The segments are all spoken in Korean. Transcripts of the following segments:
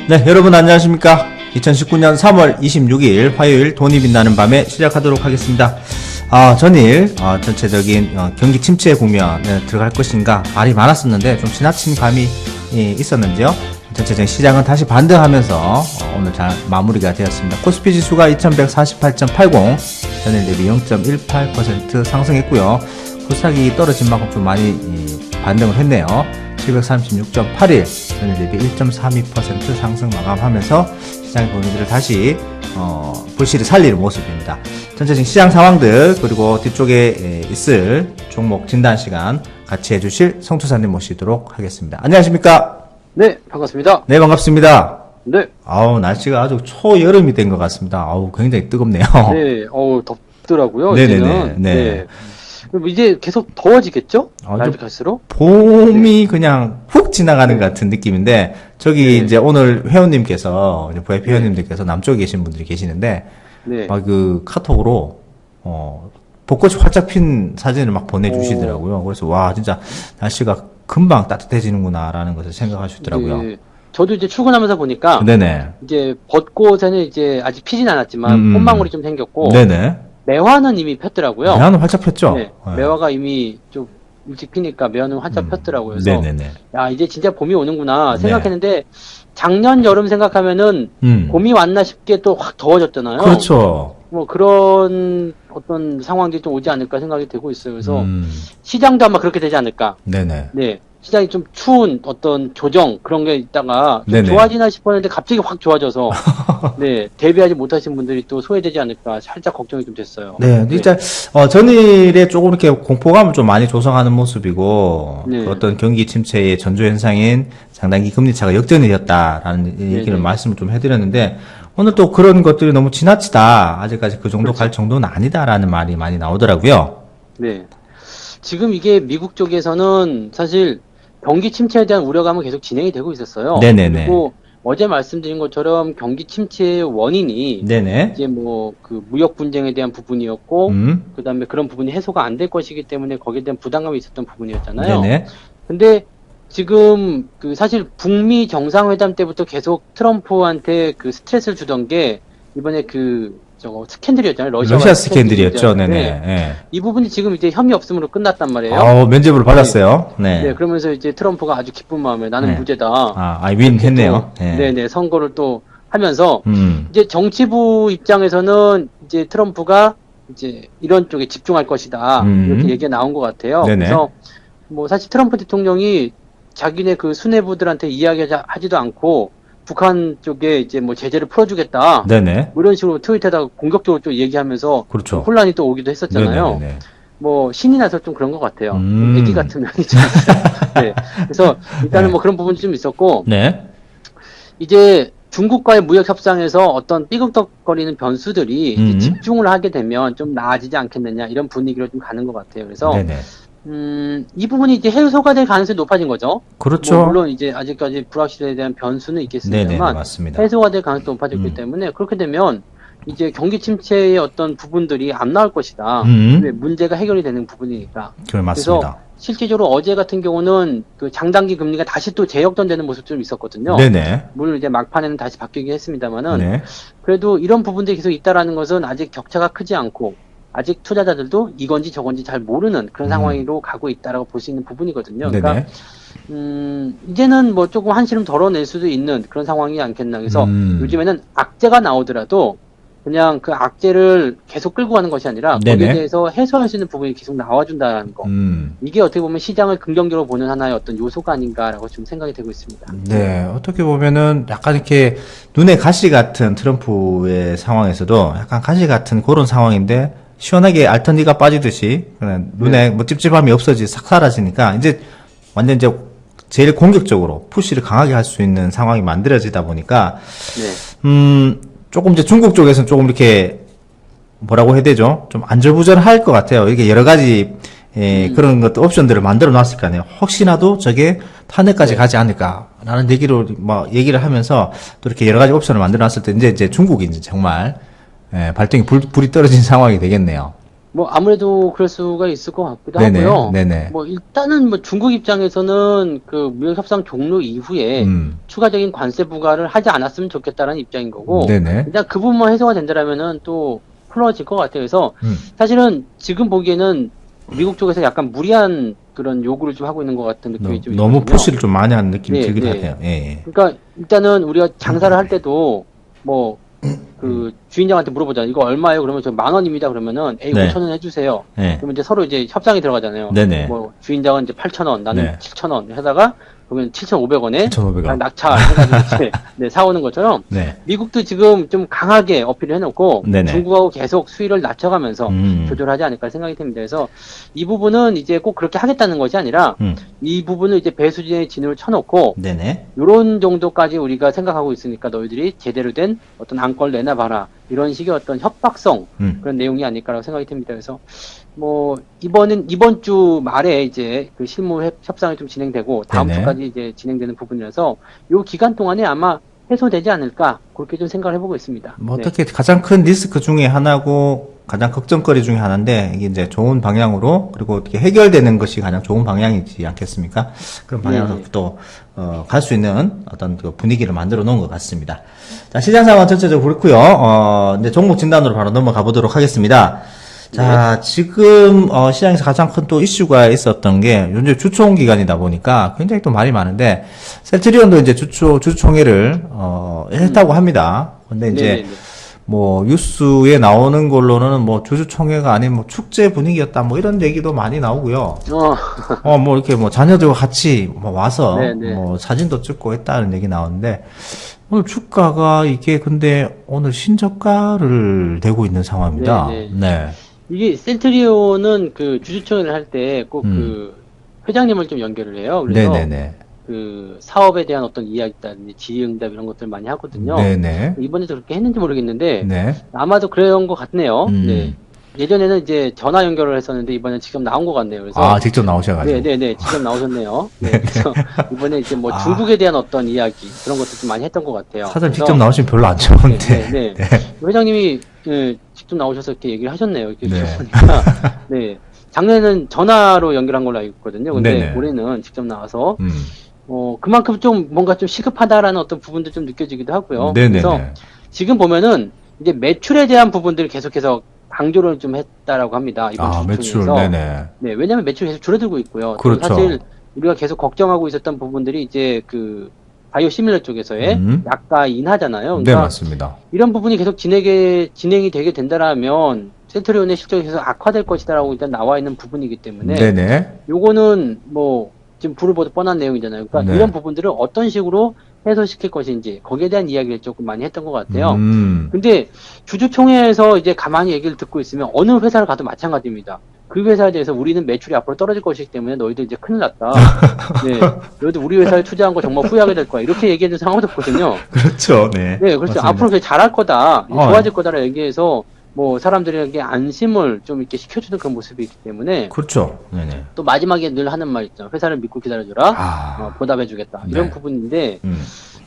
네, 여러분 안녕하십니까? 2019년 3월 26일 화요일 돈이 빛나는 밤에 시작하도록 하겠습니다. 전일 전체적인 경기 침체 국면에 들어갈 것인가 말이 많았었는데 좀 지나친 감이 있었는지요. 전체적인 시장은 다시 반등하면서 오늘 잘 마무리가 되었습니다. 코스피 지수가 2148.80 전일 대비 0.18% 상승했고요. 코스닥이 떨어진 만큼 좀 많이 반등을 했네요. 736.81 전일 대비 1.32% 상승 마감하면서 시장의 분위기를 다시 불실히 살리는 모습입니다. 전체적인 시장 상황들 그리고 뒤쪽에 있을 종목 진단 시간 같이 해주실 성투사님 모시도록 하겠습니다. 안녕하십니까? 네, 반갑습니다. 네, 반갑습니다. 네. 날씨가 아주 초여름이 된 것 같습니다. 굉장히 뜨겁네요. 네, 덥더라고요. 네네네. 이제는. 네. 그럼 이제 계속 더워지겠죠? 날이 갈수록? 봄이 그냥 훅 지나가는 것 같은 느낌인데, 저기 이제 오늘 회원님께서, VIP 회원님들께서 남쪽에 계신 분들이 계시는데, 카톡으로, 벚꽃이 활짝 핀 사진을 막 보내주시더라고요. 그래서 와, 진짜 날씨가 금방 따뜻해지는구나라는 것을 생각하시더라고요. 네. 저도 이제 출근하면서 보니까, 네네. 이제 벚꽃에는 이제 아직 피진 않았지만, 꽃망울이 좀 생겼고, 네네. 매화는 이미 폈더라고요. 매화는 활짝 폈죠? 네. 매화가 이미 좀 일찍 피니까 매화는 활짝 폈더라고요. 그래서, 네네네. 야, 이제 진짜 봄이 오는구나 생각했는데, 작년 여름 생각하면은, 봄이 왔나 싶게 또 확 더워졌잖아요. 그렇죠. 뭐 그런 어떤 상황들이 좀 오지 않을까 생각이 되고 있어요. 그래서 시장도 아마 그렇게 되지 않을까. 네네. 네. 시장이 좀 추운 어떤 조정 그런 게 있다가 좀 네네. 좋아지나 싶었는데 갑자기 확 좋아져서 네. 대비하지 못하신 분들이 또 소외되지 않을까 살짝 걱정이 좀 됐어요. 네. 진짜 전일에 조금 이렇게 공포감을 좀 많이 조성하는 모습이고 네. 그 어떤 경기 침체의 전조 현상인 장단기 금리 차가 역전이었다라는 얘기를 말씀을 좀 해드렸는데 오늘 또 그런 것들이 너무 지나치다. 아직까지 그 정도 갈 정도는 아니다라는 말이 많이 나오더라고요. 네. 지금 이게 미국 쪽에서는 사실 경기 침체에 대한 우려감은 계속 진행이 되고 있었어요. 네네네. 그리고 어제 말씀드린 것처럼 경기 침체의 원인이 네네. 이제 뭐 그 무역 분쟁에 대한 부분이었고 그다음에 그런 부분이 해소가 안 될 것이기 때문에 거기에 대한 부담감이 있었던 부분이었잖아요. 네네. 근데 지금 그 사실 북미 정상회담 때부터 계속 트럼프한테 그 스트레스를 주던 게 이번에 저거 스캔들이었잖아요. 러시아 스캔들이었죠. 네네. 네. 이 부분이 지금 이제 혐의 없음으로 끝났단 말이에요. 면접을 받았어요. 네. 네. 그러면서 이제 트럼프가 아주 기쁜 마음에 나는 네. 무죄다. 윈 했네요. 네. 네네. 선거를 또 하면서 이제 정치부 입장에서는 이제 트럼프가 이제 이런 쪽에 집중할 것이다. 이렇게 얘기가 나온 것 같아요. 네네. 그래서 뭐 사실 트럼프 대통령이 자기네 그 수뇌부들한테 이야기하지도 않고 북한 쪽에 이제 뭐 제재를 풀어주겠다. 네네. 뭐 이런 식으로 트위터에다가 공격적으로 또 얘기하면서 그렇죠. 혼란이 또 오기도 했었잖아요. 네네네. 뭐 신이 나서 좀 그런 것 같아요. 애기 같은 면이 좀 있어요. 네. 그래서 일단은 뭐 그런 부분이 좀 있었고 네. 이제 중국과의 무역 협상에서 어떤 삐걱덕거리는 변수들이 이제 집중을 하게 되면 좀 나아지지 않겠느냐 이런 분위기로 좀 가는 것 같아요. 그래서 네네. 이 부분이 이제 해소가 될 가능성이 높아진 거죠. 그렇죠. 뭐 물론 이제 아직까지 불확실에 대한 변수는 있겠습니다만 네네, 맞습니다. 해소가 될 가능성이 높아졌기 때문에 그렇게 되면 이제 경기 침체의 어떤 부분들이 안 나올 것이다. 왜 문제가 해결이 되는 부분이니까. 그래 맞습니다. 그래서 실질적으로 어제 같은 경우는 그 장단기 금리가 다시 또 재역전되는 모습 좀 있었거든요. 네네. 물론 이제 막판에는 다시 바뀌긴 했습니다만은 네. 그래도 이런 부분들이 계속 있다라는 것은 아직 격차가 크지 않고 아직 투자자들도 이건지 저건지 잘 모르는 그런 상황으로 가고 있다라고 볼 수 있는 부분이거든요. 그러니까 이제는 뭐 조금 한시름 덜어낼 수도 있는 그런 상황이 않겠나. 그래서 요즘에는 악재가 나오더라도 그냥 그 악재를 계속 끌고 가는 것이 아니라 네네. 거기에 대해서 해소할 수 있는 부분이 계속 나와준다는 거. 이게 어떻게 보면 시장을 긍정적으로 보는 하나의 어떤 요소가 아닌가라고 좀 생각이 되고 있습니다. 네, 어떻게 보면은 약간 이렇게 눈에 가시 같은 트럼프의 상황에서도 약간 가시 같은 그런 상황인데 시원하게 알턴니가 빠지듯이 그냥 눈에 뭐 찝찝함이 없어지 싹 사라지니까 이제 완전 이제 제일 공격적으로 푸시를 강하게 할 수 있는 상황이 만들어지다 보니까 조금 이제 중국 쪽에서는 조금 이렇게 뭐라고 해야 되죠? 좀 안절부절할 것 같아요. 이게 여러 가지 그런 것도 옵션들을 만들어 놨을 거 아니에요. 혹시나도 저게 탄핵까지 가지 않을까라는 얘기를 하면서 또 이렇게 여러 가지 옵션을 만들어 놨을 때 이제 중국이 이제 정말 발등에 불이 떨어진 상황이 되겠네요. 뭐 아무래도 그럴 수가 있을 것 같기도 네네. 하고요. 네네. 뭐 일단은 뭐 중국 입장에서는 그 무역 협상 종료 이후에 추가적인 관세 부과를 하지 않았으면 좋겠다는 입장인 거고, 네네. 일단 그 부분만 해소가 된다라면은 또 풀어질 것 같아요. 그래서 음. 사실은 지금 보기에는 미국 쪽에서 약간 무리한 그런 요구를 좀 하고 있는 것 같은 느낌이 좀 너무 있거든요. 푸시를 좀 많이 하는 느낌이 네, 들긴 네. 하네요. 예, 예. 그러니까 일단은 우리가 장사를 할 때도 뭐 그 주인장한테 물어보잖아요. 이거 얼마예요? 그러면 저 10,000원입니다. 그러면은 에이 네. 5,000원 해주세요. 네. 그러면 이제 서로 이제 협상이 들어가잖아요. 네네. 뭐 주인장은 이제 8,000원, 나는 네. 7,000원 하다가 그러면 7,500원에 7,500원. 낙찰 해가지고 이제 네, 사오는 것처럼 네. 미국도 지금 좀 강하게 어필을 해놓고 네네. 중국하고 계속 수위를 낮춰가면서 조절하지 않을까 생각이 됩니다. 그래서 이 부분은 이제 꼭 그렇게 하겠다는 것이 아니라 이 부분을 이제 배수진의 진을 쳐놓고 네네. 요런 정도까지 우리가 생각하고 있으니까 너희들이 제대로 된 어떤 안건을 내놔봐라. 이런 식의 어떤 협박성 그런 내용이 아닐까라고 생각이 됩니다. 그래서 뭐 이번 주 말에 이제 그 실무 협상이 좀 진행되고 다음 네네. 주까지 이제 진행되는 부분이라서 요 기간 동안에 아마 해소되지 않을까 그렇게 좀 생각을 해보고 있습니다. 뭐 어떻게 가장 큰 리스크 중에 하나고 가장 걱정거리 중에 하나인데 이게 이제 좋은 방향으로 그리고 어떻게 해결되는 것이 가장 좋은 방향이지 않겠습니까? 그런 방향으로 또 갈 수 있는 어떤 그 분위기를 만들어 놓은 것 같습니다. 자, 시장 상황 전체적으로 그렇고요. 이제 종목 진단으로 바로 넘어가 보도록 하겠습니다. 자, 지금 시장에서 가장 큰 또 이슈가 있었던 게 현재 주총 기간이다 보니까 굉장히 또 말이 많은데 셀트리온도 이제 주총회를 했다고 합니다. 근데 이제 네네네. 뭐 뉴스에 나오는 걸로는 뭐 주주총회가 아닌 뭐 축제 분위기였다 뭐 이런 얘기도 많이 나오고요. 뭐 이렇게 뭐 자녀들과 같이 뭐 와서 네네. 뭐 사진도 찍고 했다는 얘기 나오는데 오늘 주가가 이게 근데 오늘 신저가를 대고 있는 상황입니다. 네네. 네. 이게 센트리온은 그 주주총회를 할 때 꼭 그 회장님을 좀 연결을 해요. 그래서 네네네. 그 사업에 대한 어떤 이야기라든지 지휘응답 이런 것들 많이 하거든요. 네네. 이번에도 그렇게 했는지 모르겠는데 네. 아마도 그런 것 같네요. 네. 예전에는 이제 전화 연결을 했었는데 이번엔 직접 나온 것 같네요. 그래서 직접 나오셔가지고. 네네네 직접 나오셨네요. 네. 그래서 이번에 이제 뭐 중국에 대한 어떤 이야기 그런 것도 좀 많이 했던 것 같아요. 사장 그래서 직접 나오시면 별로 안 좋은데. 네. 회장님이 직접 나오셔서 이렇게 얘기를 하셨네요. 이렇게 네. 보니까 네. 작년에는 전화로 연결한 걸로 알고 있거든요. 근데 네네. 올해는 직접 나와서 그만큼 좀 뭔가 좀 시급하다라는 어떤 부분도 좀 느껴지기도 하고요. 네네네. 그래서 지금 보면은 이제 매출에 대한 부분들을 계속해서 강조를 좀 했다라고 합니다. 이번 매출. 주총회에서. 네네. 네, 왜냐면 매출이 계속 줄어들고 있고요. 또 그렇죠. 사실 우리가 계속 걱정하고 있었던 부분들이 이제 그 바이오 시밀러 쪽에서의 약가 인하잖아요. 그러니까 네, 맞습니다. 이런 부분이 계속 진행이 되게 된다라면 센트리온의 실적이 계속 악화될 것이다라고 일단 나와 있는 부분이기 때문에 네네. 요거는 뭐 지금 불을 보듯 뻔한 내용이잖아요. 그러니까 네. 이런 부분들을 어떤 식으로 해소시킬 것인지 거기에 대한 이야기를 조금 많이 했던 것 같아요. 근데 주주총회에서 이제 가만히 얘기를 듣고 있으면 어느 회사를 가도 마찬가지입니다. 그 회사에 대해서 우리는 매출이 앞으로 떨어질 것이기 때문에 너희들 이제 큰일 났다. 네, 너희들 우리 회사에 투자한 거 정말 후회하게 될 거야. 이렇게 얘기해준 상황도 없거든요. 그렇죠. 네. 네, 그렇죠. 맞습니다. 앞으로 되게 잘할 거다, 좋아질 거다라 얘기해서 뭐 사람들에게 안심을 좀 이렇게 시켜주는 그런 모습이 있기 때문에 그렇죠. 네네. 또 마지막에 늘 하는 말 있죠. 회사를 믿고 기다려줘라. 보답해주겠다. 이런 네. 부분인데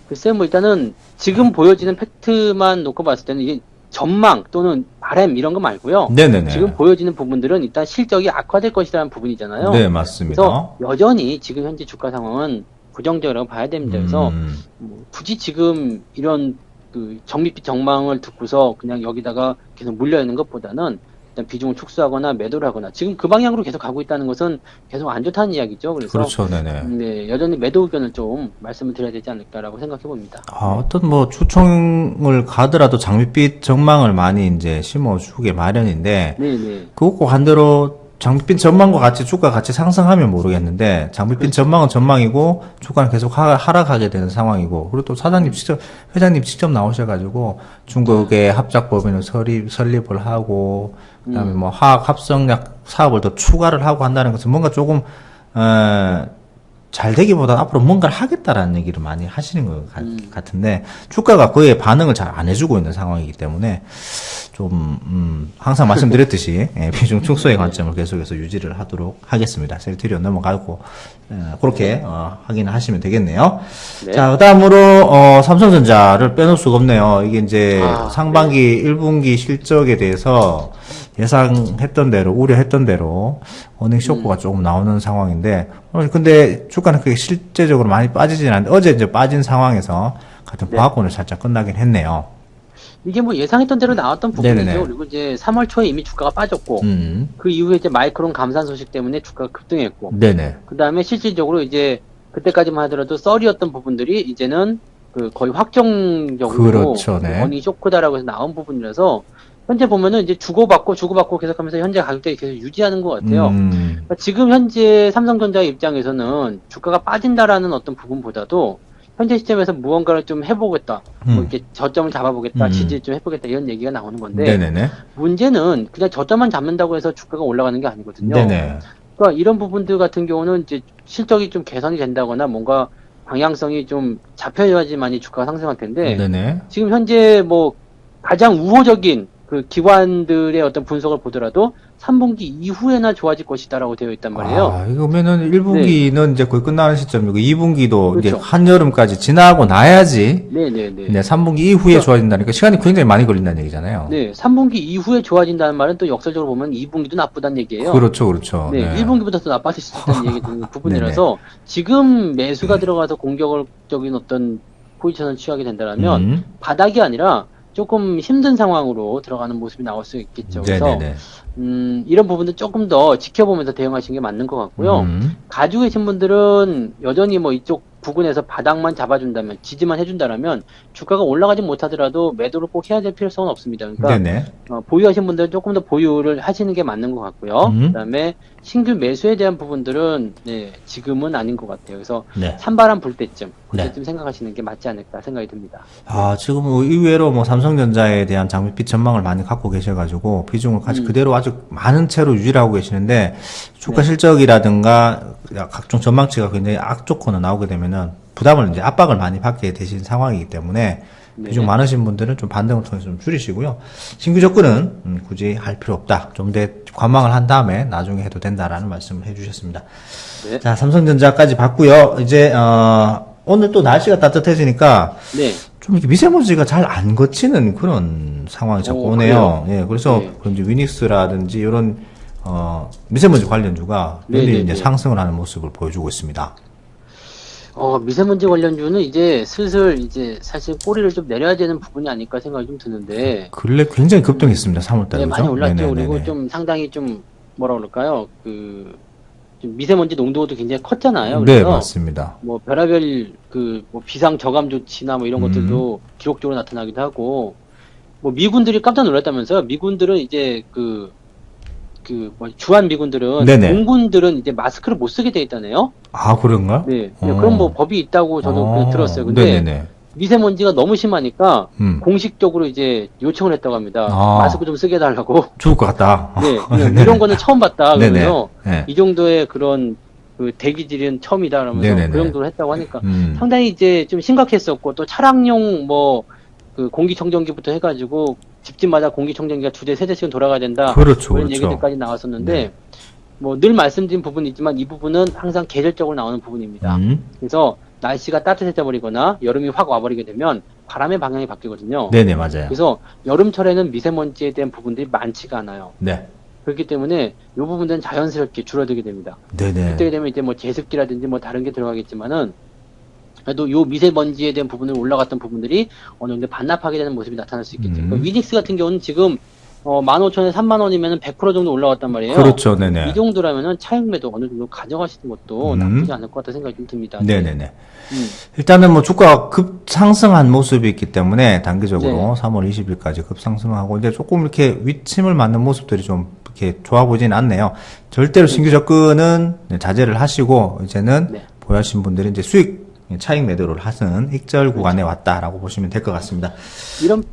글쎄 뭐 일단은 지금 보여지는 팩트만 놓고 봤을 때는 이게 전망 또는 바램 이런 거 말고요. 네네네. 지금 보여지는 부분들은 일단 실적이 악화될 것이라는 부분이잖아요. 네, 맞습니다. 그래서 여전히 지금 현재 주가 상황은 부정적이라고 봐야 됩니다. 그래서 뭐 굳이 지금 이런 그 정밋빛 전망을 듣고서 그냥 여기다가 계속 물려 있는 것보다는 일단 비중을 축소하거나 매도를 하거나 지금 그 방향으로 계속 가고 있다는 것은 계속 안 좋다는 이야기죠. 그래서 그렇죠. 네네. 네, 여전히 매도 의견을 좀 말씀을 드려야 되지 않을까라고 생각해 봅니다. 어떤 뭐 주총을 가더라도 장밋빛 전망을 많이 이제 심어주게 마련인데 네네. 그것과 반대로 장밋빛 전망과 같이 주가 같이 상승하면 모르겠는데 장밋빛 전망은 전망이고 주가는 계속 하락하게 되는 상황이고 그리고 또 회장님 직접 나오셔가지고 중국의 합작법인을 설립을 하고 그다음에 뭐 화학 합성약 사업을 더 추가를 하고 한다는 것은 뭔가 조금 잘 되기보다 앞으로 뭔가를 하겠다라는 얘기를 많이 하시는 것 같은데 주가가 그에 반응을 잘 안 해주고 있는 상황이기 때문에 좀 항상 말씀드렸듯이 비중 축소의 관점을 계속해서 유지를 하도록 하겠습니다. 셀트리온 넘어가고 그렇게 확인을 하시면 되겠네요. 네. 자, 그다음으로 삼성전자를 빼놓을 수가 없네요. 이게 이제 상반기 1분기 실적에 대해서 예상했던 대로, 우려했던 대로 어닝 쇼크가 조금 나오는 상황인데, 근데 주가는 그게 실제적으로 많이 빠지진 않는데, 어제 이제 빠진 상황에서 같은 보합권을 살짝 끝나긴 했네요. 이게 뭐 예상했던 대로 나왔던 부분이죠. 네네네. 그리고 이제 3월 초에 이미 주가가 빠졌고, 그 이후에 이제 마이크론 감산 소식 때문에 주가가 급등했고, 네네. 그 다음에 실질적으로 이제 그때까지만 하더라도 썰이었던 부분들이 이제는 그 거의 확정적으로 그렇죠, 네. 어닝 쇼크다라고 해서 나온 부분이라서 현재 보면은 이제 주고받고 계속하면서 현재 가격대를 계속 유지하는 것 같아요. 그러니까 지금 현재 삼성전자의 입장에서는 주가가 빠진다라는 어떤 부분보다도 현재 시점에서 무언가를 좀 해보겠다, 뭐 이렇게 저점을 잡아보겠다, 지지를 좀 해보겠다 이런 얘기가 나오는 건데 네네네. 문제는 그냥 저점만 잡는다고 해서 주가가 올라가는 게 아니거든요. 네네. 그러니까 이런 부분들 같은 경우는 이제 실적이 좀 개선이 된다거나 뭔가 방향성이 좀 잡혀야지만이 주가가 상승할 텐데 네네. 지금 현재 뭐 가장 우호적인 그 기관들의 어떤 분석을 보더라도 3분기 이후에나 좋아질 것이다라고 되어 있단 말이에요. 아, 이거면은 1분기는 이제 거의 끝나는 시점이고 2분기도 이제 그렇죠. 한여름까지 지나고 나야지 네네네. 네, 3분기 이후에 좋아진다니까 시간이 굉장히 많이 걸린다는 얘기잖아요. 네, 3분기 이후에 좋아진다는 말은 또 역설적으로 보면 2분기도 나쁘다는 얘기예요. 그렇죠, 그렇죠. 네, 네. 1분기보다 더 나빠질 수 있다는 얘기 드는 부분이라서 지금 매수가 들어가서 공격적인 어떤 포지션을 취하게 된다면 바닥이 아니라 조금 힘든 상황으로 들어가는 모습이 나올 수 있겠죠. 그래서 네네네. 이런 부분들 조금 더 지켜보면서 대응하시는 게 맞는 것 같고요. 가지고 계신 분들은 여전히 뭐 이쪽 부근에서 바닥만 잡아준다면, 지지만 해준다면 주가가 올라가지 못하더라도 매도를 꼭 해야 될 필요성은 없습니다. 그러니까 네네. 보유하신 분들은 조금 더 보유를 하시는 게 맞는 것 같고요. 그다음에 신규 매수에 대한 부분들은 네, 지금은 아닌 것 같아요. 그래서 네. 찬바람 불 때쯤 네. 그때쯤 생각하시는 게 맞지 않을까 생각이 듭니다. 아, 지금 뭐 의외로 뭐 삼성전자에 대한 장밋빛 전망을 많이 갖고 계셔가지고 비중을 아직 그대로 아주 많은 채로 유지를 하고 계시는데 주가 실적이라든가 각종 전망치가 굉장히 악조건으로 나오게 되면은 부담을 이제 압박을 많이 받게 되신 상황이기 때문에 비중 많으신 분들은 좀 반등을 통해서 좀 줄이시고요. 신규 접근은 굳이 할 필요 없다. 좀 더 관망을 한 다음에 나중에 해도 된다라는 말씀을 해주셨습니다. 네. 자, 삼성전자까지 봤고요. 이제 오늘 또 날씨가 따뜻해지니까 네. 좀 이렇게 미세먼지가 잘 안 거치는 그런 상황이 자꾸 오네요. 예, 그래서 그런지 위닉스라든지 이런 미세먼지 관련주가 굉장히 이제 상승을 하는 모습을 보여주고 있습니다. 미세먼지 관련주는 이제 슬슬 이제 사실 꼬리를 좀 내려야 되는 부분이 아닐까 생각이 좀 드는데. 근래 굉장히 급등했습니다. 3월달에. 네, 많이 올랐죠. 네네네네. 그리고 좀 상당히 좀 뭐라 그럴까요? 좀 미세먼지 농도도 굉장히 컸잖아요. 네, 그래서 맞습니다. 뭐 별의별 뭐 비상 저감 조치나 뭐 이런 것들도 기록적으로 나타나기도 하고, 뭐 미군들이 깜짝 놀랐다면서요. 미군들은 이제 뭐 주한 미군들은 네네. 공군들은 이제 마스크를 못 쓰게 돼 있다네요. 아, 그런가요? 네. 그럼 뭐 법이 있다고 저도 그냥 들었어요. 근데 네네네. 미세먼지가 너무 심하니까 공식적으로 이제 요청을 했다고 합니다. 마스크 좀 쓰게 해달라고. 죽을 것 같다. 네. 이런 거는 처음 봤다. 네네. 그러면서 네. 이 정도의 그런 그 대기질은 처음이다. 그러면서 네네네. 그 정도로 했다고 하니까 상당히 이제 좀 심각했었고, 또 차량용 뭐 그 공기청정기부터 해가지고 집집마다 공기청정기가 2대, 3대씩은 돌아가야 된다. 그렇죠, 그런 그렇죠. 얘기들까지 나왔었는데, 뭐 늘 말씀드린 부분이 있지만 이 부분은 항상 계절적으로 나오는 부분입니다. 그래서 날씨가 따뜻해져 버리거나 여름이 확 와버리게 되면 바람의 방향이 바뀌거든요. 네네, 맞아요. 그래서 여름철에는 미세먼지에 대한 부분들이 많지가 않아요. 네. 그렇기 때문에 이 부분들은 자연스럽게 줄어들게 됩니다. 네네. 그때 되면 이제 뭐 제습기라든지 뭐 다른 게 들어가겠지만은, 그래도 요 미세먼지에 대한 부분을 올라갔던 부분들이 어느 정도 반납하게 되는 모습이 나타날 수 있겠죠. 그러니까 위닉스 같은 경우는 지금 15,000원에 3만원이면 100% 정도 올라갔단 말이에요. 그렇죠, 네네. 이 정도라면은 차익 매도 어느 정도 가져가시는 것도 나쁘지 않을 것 같다 생각이 좀 듭니다. 네네네. 일단은 뭐 주가가 급상승한 모습이 있기 때문에 단기적으로 3월 20일까지 급상승하고 이제 조금 이렇게 위침을 맞는 모습들이 좀 이렇게 좋아 보진 않네요. 절대로 신규 접근은 자제를 하시고 이제는 보유하신 분들이 이제 차익 매도를 하는 익절 구간에 왔다라고 보시면 될 것 같습니다.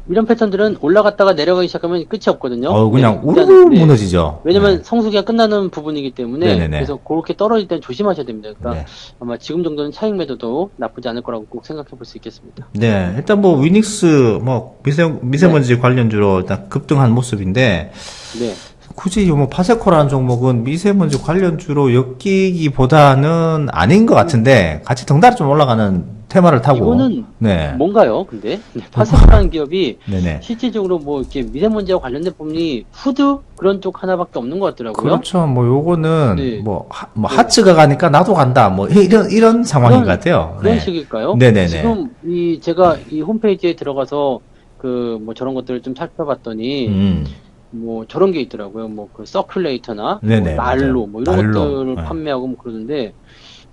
이런 패턴들은 올라갔다가 내려가기 시작하면 끝이 없거든요. 그냥 네, 우르르 무너지죠. 왜냐면 성수기가 끝나는 부분이기 때문에 네네네. 그래서 그렇게 떨어질 때는 조심하셔야 됩니다. 그러니까 네. 아마 지금 정도는 차익 매도도 나쁘지 않을 거라고 꼭 생각해 볼 수 있겠습니다. 네, 일단 뭐 위닉스 뭐 미세먼지 관련주로 일단 급등한 모습인데 네. 굳이 뭐 파세코라는 종목은 미세먼지 관련주로 엮이기보다는 아닌 것 같은데 같이 덩달아 좀 올라가는 테마를 타고. 이거는 네. 뭔가요? 근데 파세코라는 기업이 네네. 실질적으로 뭐 이렇게 미세먼지와 관련된 부분이 후드 그런 쪽 하나밖에 없는 것 같더라고요. 그렇죠. 뭐 요거는 네. 뭐 하츠가 가니까 나도 간다. 뭐 이런 상황인 것 같아요. 그런 네. 식일까요? 네네네. 지금 제가 이 홈페이지에 들어가서 그 뭐 저런 것들을 좀 살펴봤더니 뭐 저런 게 있더라고요. 뭐 그 서큘레이터나 네네, 뭐 난로 뭐 이런 난로. 것들을 네. 판매하고 뭐 그러는데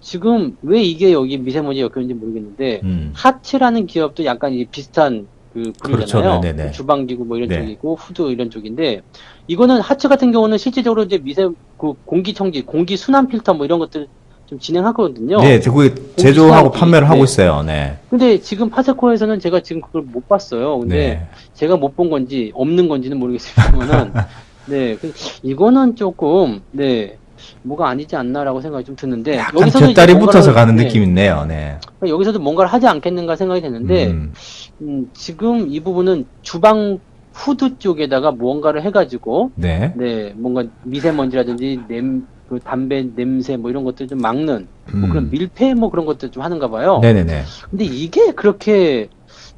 지금 왜 이게 여기 미세먼지에 엮였는지 모르겠는데 하츠라는 기업도 약간 이 비슷한 그 그렇죠. 부류잖아요. 네네네. 주방기구 뭐 이런 네. 쪽이고 후드 이런 쪽인데 이거는 하츠 같은 경우는 실질적으로 이제 그 공기청지, 공기 순환 필터 뭐 이런 것들 좀 진행하거든요. 네, 그게 제조하고 순환기. 판매를 하고 네. 있어요. 네. 근데 지금 파세코에서는 제가 지금 그걸 못 봤어요. 근데 네. 제가 못 본 건지 없는 건지는 모르겠습니다만은 네, 이거는 조금 네 뭐가 아니지 않나라고 생각이 좀 드는데 약간 여기서도 이제 곁다리 붙어서 뭔가를, 가는 네, 느낌이 있네요. 네. 여기서도 뭔가를 하지 않겠는가 생각이 되는데 지금 이 부분은 주방 후드 쪽에다가 무언가를 해가지고 네. 네 뭔가 미세먼지라든지 그 담배 냄새 뭐 이런 것들 좀 막는 뭐 그런 밀폐 뭐 그런 것들 좀 하는가 봐요. 네네네. 근데 이게 그렇게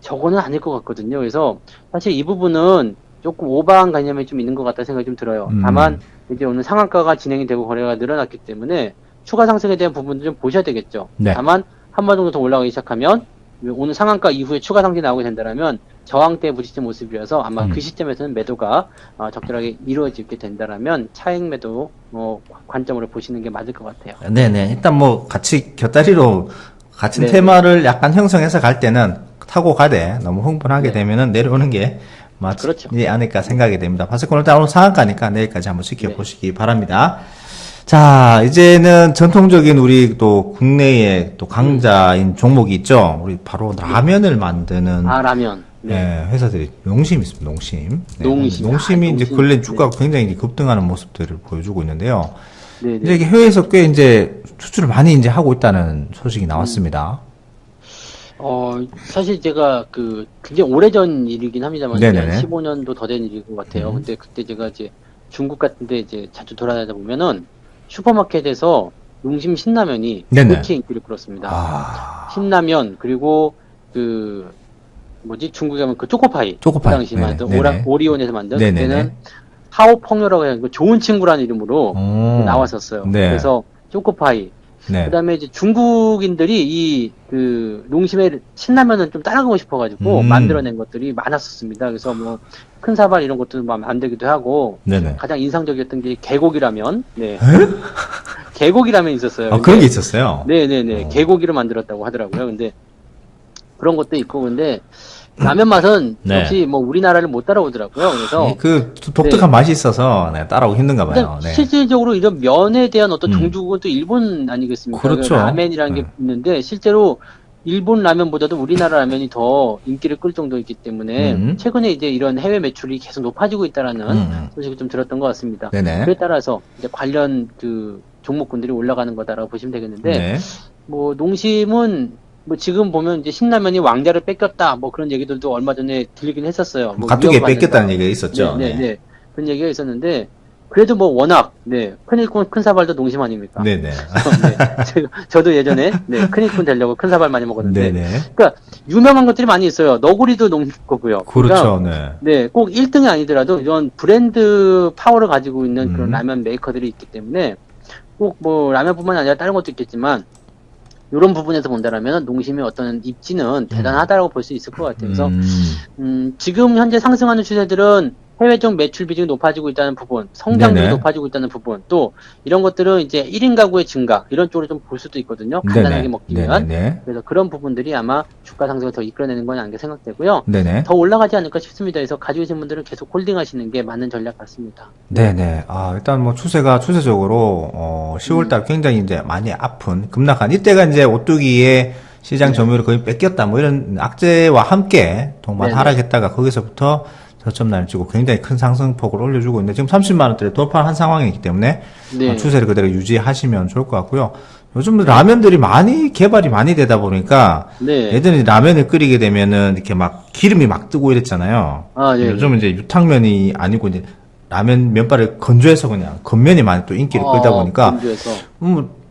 저거는 아닐 것 같거든요. 그래서 사실 이 부분은 조금 오버한 개념이 좀 있는 것 같다 생각이 좀 들어요. 다만 이제 오늘 상한가가 진행이 되고 거래가 늘어났기 때문에 추가 상승에 대한 부분도 좀 보셔야 되겠죠. 네. 다만 한 번 정도 더 올라가기 시작하면 오늘 상한가 이후에 추가 상승이 나오게 된다면 저항대에 부딪힌 모습이어서 아마 그 시점에서는 매도가 적절하게 이루어지게 된다라면 차익 매도 관점으로 보시는 게 맞을 것 같아요. 네네. 일단 뭐 같이 곁다리로 같은 네네. 테마를 약간 형성해서 갈 때는 타고 가되 너무 흥분하게 네. 되면은 내려오는 게 맞지 그렇죠. 않을까 생각이 됩니다. 파세콘 일단 오늘 상한가니까 내일까지 한번 지켜보시기 네. 바랍니다. 자, 이제는 전통적인 우리 또 국내의 또 강자인 종목이 있죠. 우리 바로 라면을 만드는 라면. 네, 회사들이 농심 있습니다. 농심. 네, 농심. 농심이 이제 농심. 근래 주가가 굉장히 급등하는 모습들을 보여주고 있는데요. 네네. 이제 이게 해외에서 꽤 이제 수출을 많이 이제 하고 있다는 소식이 나왔습니다. 사실 제가 굉장히 오래전 일이긴 합니다만, 네네네. 15년도 더 된 일인 것 같아요. 근데 그때 제가 이제 중국 같은데 이제 자주 돌아다니다 보면은 슈퍼마켓에서 농심 신라면이 네네. 그렇게 인기를 끌었습니다. 신라면, 그리고 중국에 하면 그 초코파이. 초코파이. 그 당시 네네. 만든 네네. 오리온에서 만든. 네네네. 그때는 하오펑요라고 해서 좋은 친구라는 이름으로 오. 나왔었어요. 네. 그래서 초코파이. 네. 그다음에 이제 중국인들이 농심의 신라면을 좀 따라가고 싶어가지고 만들어낸 것들이 많았었습니다. 그래서 뭐 큰 사발 이런 것도 만들기도 하고 네네. 가장 인상적이었던 게 개고기라면, 네. 개고기라면 있었어요. 그런 근데 게 있었어요. 네네네. 개고기로 만들었다고 하더라고요. 근데 그런 것도 있고 근데 라면 맛은 네. 역시 뭐 우리나라를 못 따라오더라고요. 그래서 그 독특한 맛이 있어서 네, 따라오기 힘든가 봐요. 네. 실질적으로 이런 면에 대한 어떤 종주국은 또 일본 아니겠습니까? 그렇죠. 라멘이라는 게 있는데 실제로 일본 라면보다도 우리나라 라면이 더 인기를 끌 정도이기 때문에 최근에 이제 이런 해외 매출이 계속 높아지고 있다라는 소식을 좀 들었던 것 같습니다. 네네. 그에 따라서 이제 관련 종목군들이 올라가는 거다라고 보시면 되겠는데 네. 뭐 농심은 뭐 지금 보면 이제 신라면이 왕자를 뺏겼다 뭐 그런 얘기들도 얼마 전에 들리긴 했었어요. 뭐 가뜩이 위협받는다. 뺏겼다는 얘기가 있었죠. 네. 그런 얘기가 있었는데 그래도 뭐 워낙 큰 사발도 농심 아닙니까? 네네. 저도 예전에 큰일꾼 되려고 큰 사발 많이 먹었는데 네네. 그러니까 유명한 것들이 많이 있어요. 너구리도 농심 거고요. 그렇죠. 그러니까 꼭 1등이 아니더라도 이런 브랜드 파워를 가지고 있는 그런 라면 메이커들이 있기 때문에 꼭 뭐 라면뿐만 아니라 다른 것도 있겠지만 이런 부분에서 본다라면 농심의 어떤 입지는 대단하다라고 볼 수 있을 것 같아요. 그래서 지금 현재 상승하는 추세들은 해외 쪽 매출 비중이 높아지고 있다는 부분, 성장률이 네네. 높아지고 있다는 부분, 또 이런 것들은 이제 1인 가구의 증가 이런 쪽으로 좀 볼 수도 있거든요. 간단하게 네네. 먹기 위한. 네네. 그래서 그런 부분들이 아마 주가 상승을 더 이끌어내는 건 아닌가 생각되고요. 네네. 더 올라가지 않을까 싶습니다. 그래서 가지고 계신 분들은 계속 홀딩하시는 게 맞는 전략 같습니다. 네네. 일단 뭐 추세적으로 10월달 굉장히 이제 많이 아픈 급락한 이때가 이제 오뚜기의 시장 점유율을 거의 뺏겼다 뭐 이런 악재와 함께 동반 네네. 하락했다가 거기서부터 저점날 찍고 굉장히 큰 상승폭을 올려주고 있는데 지금 30만 원대를 돌파한 상황이기 때문에 네. 추세를 그대로 유지하시면 좋을 것 같고요. 요즘 라면들이 개발이 많이 되다 보니까 네. 예전에 라면을 끓이게 되면은 이렇게 막 기름이 막 뜨고 이랬잖아요. 네. 요즘은 이제 유탕면이 아니고 이제 라면 면발을 건조해서 그냥 겉면이 많이 또 인기를 끌다 보니까 건조해서.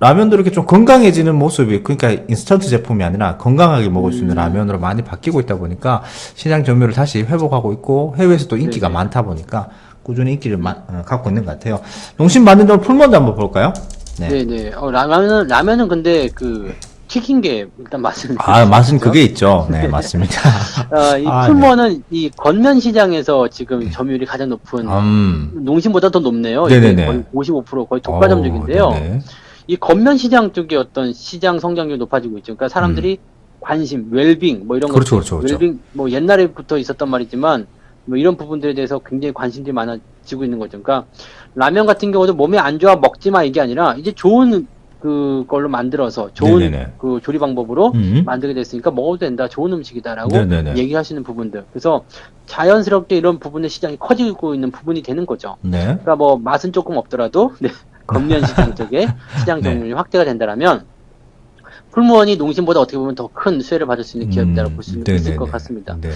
라면도 이렇게 좀 건강해지는 모습이, 그러니까 인스턴트 제품이 아니라 건강하게 먹을 수 있는 라면으로 많이 바뀌고 있다 보니까 시장 점유율을 다시 회복하고 있고 해외에서도 인기가 네네. 많다 보니까 꾸준히 인기를 갖고 있는 것 같아요. 농심 만든 점 풀먼저 한번 볼까요? 네. 네네. 라면은 근데 튀긴 게 일단 맛은. 맛은 그게 있죠. 네, 맞습니다. 이 네. 풀무원은 이 건면 시장에서 지금 점유율이 가장 높은, 농심보다 더 높네요. 네네네. 이게 거의 55% 거의 독과점적인데요. 네네. 이 건면 시장 쪽에 어떤 시장 성장률이 높아지고 있죠. 그러니까 사람들이 관심, 웰빙, 뭐 이런 거. 그렇죠. 웰빙, 뭐 옛날에부터 있었던 말이지만, 뭐 이런 부분들에 대해서 굉장히 관심들이 많아지고 있는 거죠. 그러니까 라면 같은 경우도 몸에 안 좋아 먹지 마 이게 아니라 이제 좋은 그걸로 만들어서 좋은 네네네. 그 조리 방법으로 만들게 됐으니까 먹어도 된다, 좋은 음식이다라고 네네네. 얘기하시는 부분들. 그래서 자연스럽게 이런 부분의 시장이 커지고 있는 부분이 되는 거죠. 네. 그러니까 뭐 맛은 조금 없더라도 건면 시장 쪽에 시장 점유율이 확대가 된다라면 풀무원이 농심보다 어떻게 보면 더 큰 수혜를 받을 수 있는 기업이라고 볼 수 있을 것 같습니다. 네.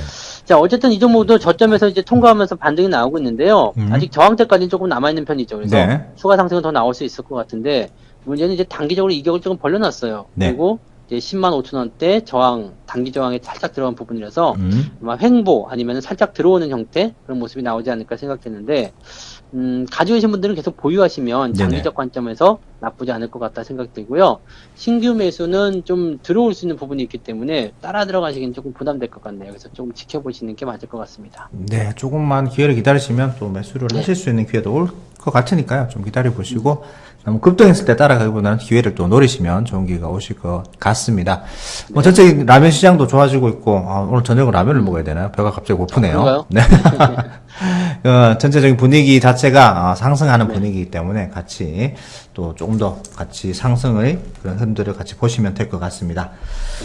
자, 어쨌든 이 종목도 저점에서 이제 통과하면서 반등이 나오고 있는데요. 아직 저항대까지는 조금 남아있는 편이죠. 그래서 네. 추가 상승은 더 나올 수 있을 것 같은데, 문제는 이제 단기적으로 이격을 조금 벌려놨어요. 네. 그리고 이제 105,000원대 저항, 단기 저항에 살짝 들어간 부분이라서 아마 횡보 아니면 살짝 들어오는 형태 그런 모습이 나오지 않을까 생각했는데, 가지고 계신 분들은 계속 보유하시면 장기적 관점에서 나쁘지 않을 것 같다 생각되고요. 신규 매수는 좀 들어올 수 있는 부분이 있기 때문에 따라 들어가시기는 조금 부담될 것 같네요. 그래서 조금 지켜보시는 게 맞을 것 같습니다. 네, 조금만 기회를 기다리시면 또 매수를 하실 수 있는 기회도 올 것 같으니까요. 좀 기다려 보시고 너무 급등했을 때 따라가기보다는 기회를 또 노리시면 좋은 기회가 오실 것 같습니다. 뭐 전체 라면 시장도 좋아지고 있고 오늘 저녁은 라면을 먹어야 되나요? 배가 갑자기 고프네요. 네. 전체적인 분위기 자체가 상승하는 분위기이기 때문에 같이 또 조금 더 같이 상승의 그런 흐름들을 같이 보시면 될 것 같습니다.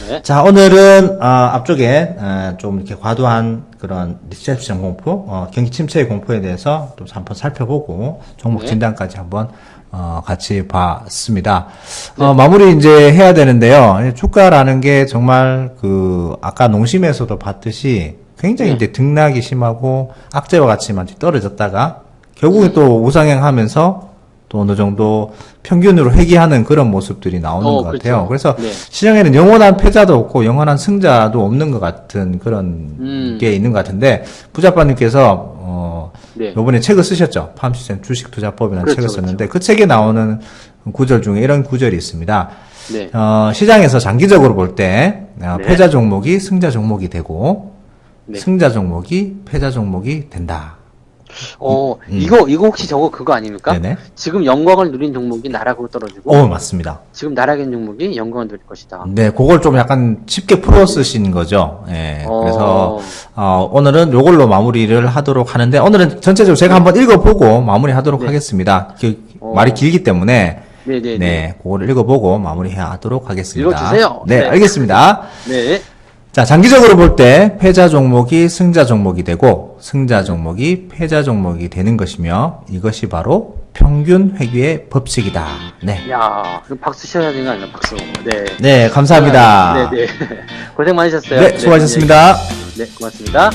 네. 자, 오늘은 앞쪽에 좀 이렇게 과도한 그런 리세프션 공포, 경기 침체의 공포에 대해서 또 한번 살펴보고 종목 진단까지 한번 같이 봤습니다. 마무리 이제 해야 되는데요. 주가라는 게 정말 아까 농심에서도 봤듯이 굉장히 이제 등락이 심하고 악재와 같이 많이 떨어졌다가 결국에 또 우상향 하면서 또 어느 정도 평균으로 회귀하는 그런 모습들이 나오는 것 같아요. 그렇죠. 그래서 시장에는 영원한 패자도 없고 영원한 승자도 없는 것 같은 그런 게 있는 것 같은데 부자빠님께서 요번에 책을 쓰셨죠. 팜시스템 주식투자법이라는 책을 썼는데 그 책에 나오는 구절 중에 이런 구절이 있습니다. 시장에서 장기적으로 볼 때 패자 종목이 승자 종목이 되고 승자 종목이 패자 종목이 된다. 이거 혹시 그거 아닙니까? 네네. 지금 영광을 누린 종목이 나락으로 떨어지고. 맞습니다. 지금 나락인 종목이 영광을 누릴 것이다. 네, 그걸 좀 약간 쉽게 풀어 쓰신 거죠. 예. 그래서, 오늘은 요걸로 마무리를 하도록 하는데, 오늘은 전체적으로 제가 한번 읽어보고 마무리 하도록 하겠습니다. 말이 길기 때문에. 네네네. 네, 그거를 읽어보고 마무리 하도록 하겠습니다. 읽어주세요. 네, 알겠습니다. 네. 자, 장기적으로 볼 때 패자 종목이 승자 종목이 되고 승자 종목이 패자 종목이 되는 것이며 이것이 바로 평균 회귀의 법칙이다. 네. 야, 그럼 박수 쳐야 되는 거 아니야, 박수. 네. 네, 감사합니다. 네. 고생 많으셨어요. 네, 수고하셨습니다. 네, 고맙습니다.